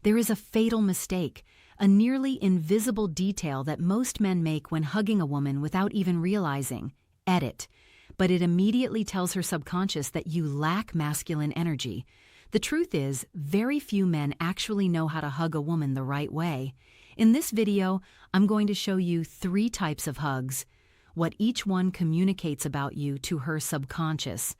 There is a fatal mistake, a nearly invisible detail that most men make when hugging a woman without even realizing. Edit. But it immediately tells her subconscious that you lack masculine energy. The truth is, very few men actually know how to hug a woman the right way. In this video, I'm going to show you 3 types of hugs, what each one communicates about you to her subconscious.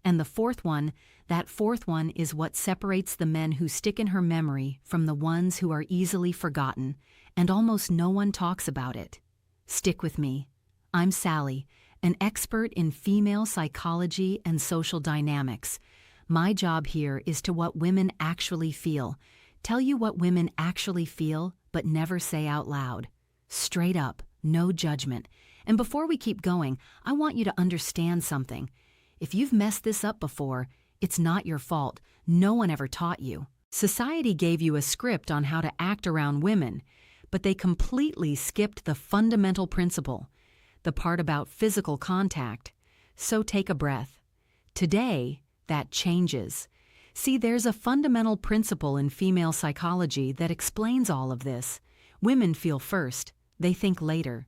And the fourth one is what separates the men who stick in her memory from the ones who are easily forgotten, and almost no one talks about it. Stick with me. I'm Sally, an expert in female psychology and social dynamics. My job here is to what women actually feel, tell you what women actually feel, but never say out loud. Straight up, no judgment. And before we keep going, I want you to understand something. If you've messed this up before, it's not your fault. No one ever taught you. Society gave you a script on how to act around women, but they completely skipped the fundamental principle, the part about physical contact. So take a breath. Today, that changes. See, there's a fundamental principle in female psychology that explains all of this. Women feel first, they think later.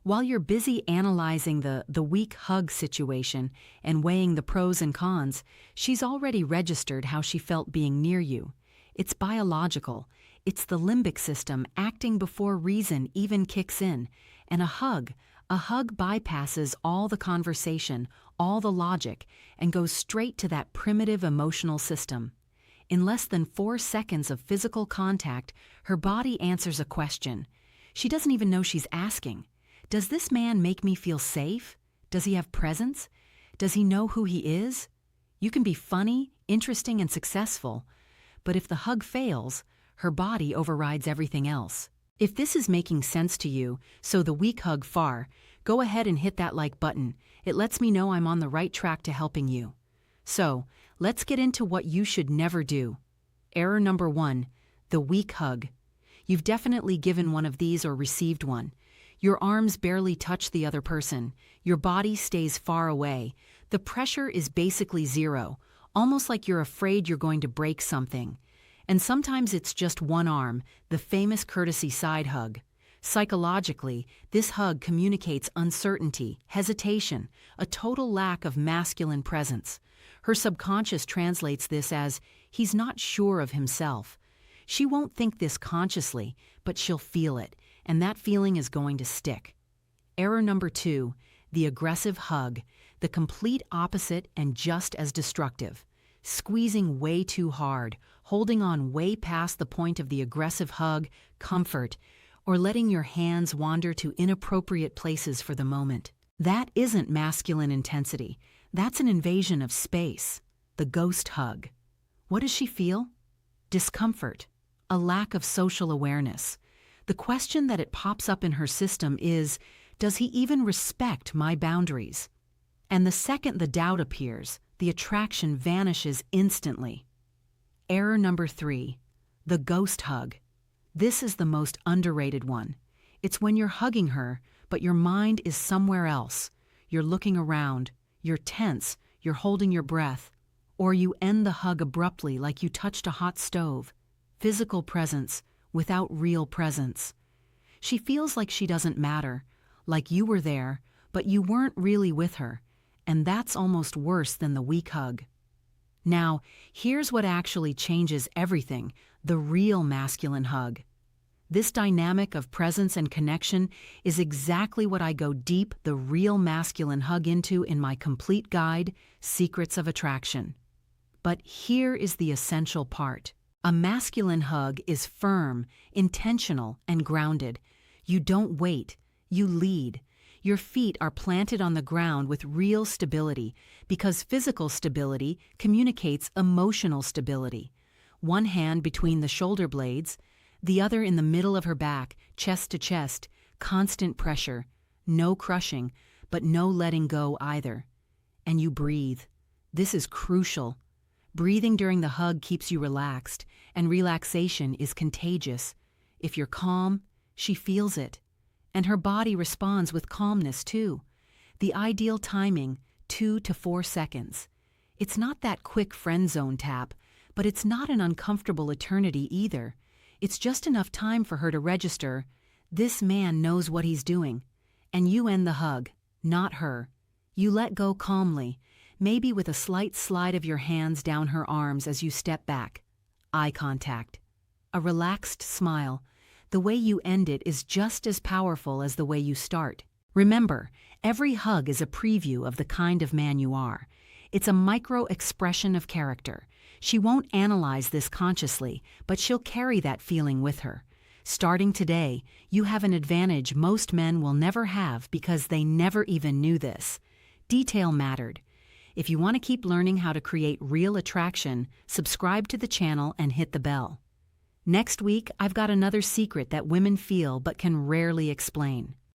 While you're busy analyzing the weak hug situation and weighing the pros and cons, she's already registered how she felt being near you. It's biological. It's the limbic system acting before reason even kicks in. And a hug bypasses all the conversation, all the logic, and goes straight to that primitive emotional system. In less than 4 seconds of physical contact, her body answers a question. She doesn't even know she's asking. Does this man make me feel safe? Does he have presence? Does he know who he is? You can be funny, interesting, and successful, but if the hug fails, her body overrides everything else. If this is making sense to you, so the weak hug far, go ahead and hit that like button. It lets me know I'm on the right track to helping you. So, let's get into what you should never do. Error number 1, the weak hug. You've definitely given one of these or received one. Your arms barely touch the other person. Your body stays far away. The pressure is basically zero, almost like you're afraid you're going to break something. And sometimes it's just one arm, the famous courtesy side hug. Psychologically, this hug communicates uncertainty, hesitation, a total lack of masculine presence. Her subconscious translates this as, he's not sure of himself. She won't think this consciously, but she'll feel it, and that feeling is going to stick. Error number 2, the aggressive hug, the complete opposite and just as destructive. Squeezing way too hard, holding on way past the point of the aggressive hug, comfort, or letting your hands wander to inappropriate places for the moment. That isn't masculine intensity. That's an invasion of space. The ghost hug. What does she feel? Discomfort. A lack of social awareness. The question that it pops up in her system is, does he even respect my boundaries? And the second the doubt appears, the attraction vanishes instantly. Error number 3, the ghost hug. This is the most underrated one. It's when you're hugging her, but your mind is somewhere else. You're looking around, you're tense, you're holding your breath, or you end the hug abruptly like you touched a hot stove. Physical presence without real presence. She feels like she doesn't matter, like you were there, but you weren't really with her, and that's almost worse than the weak hug. Now, here's what actually changes everything, the real masculine hug. This dynamic of presence and connection is exactly what I go deep the real masculine hug into in my complete guide, Secrets of Attraction. But here is the essential part. A masculine hug is firm, intentional, and grounded. You don't wait, you lead. Your feet are planted on the ground with real stability because physical stability communicates emotional stability. One hand between the shoulder blades, the other in the middle of her back, chest to chest, constant pressure, no crushing, but no letting go either. And you breathe. This is crucial. Breathing during the hug keeps you relaxed, and relaxation is contagious. If you're calm, she feels it. And her body responds with calmness too. The ideal timing, 2 to 4 seconds. It's not that quick friend zone tap, but it's not an uncomfortable eternity either. It's just enough time for her to register, "This man knows what he's doing." And you end the hug, not her. You let go calmly, maybe with a slight slide of your hands down her arms as you step back. Eye contact. A relaxed smile. The way you end it is just as powerful as the way you start. Remember, every hug is a preview of the kind of man you are. It's a micro-expression of character. She won't analyze this consciously, but she'll carry that feeling with her. Starting today, you have an advantage most men will never have because they never even knew this. Detail mattered. If you want to keep learning how to create real attraction, subscribe to the channel and hit the bell. Next week, I've got another secret that women feel but can rarely explain.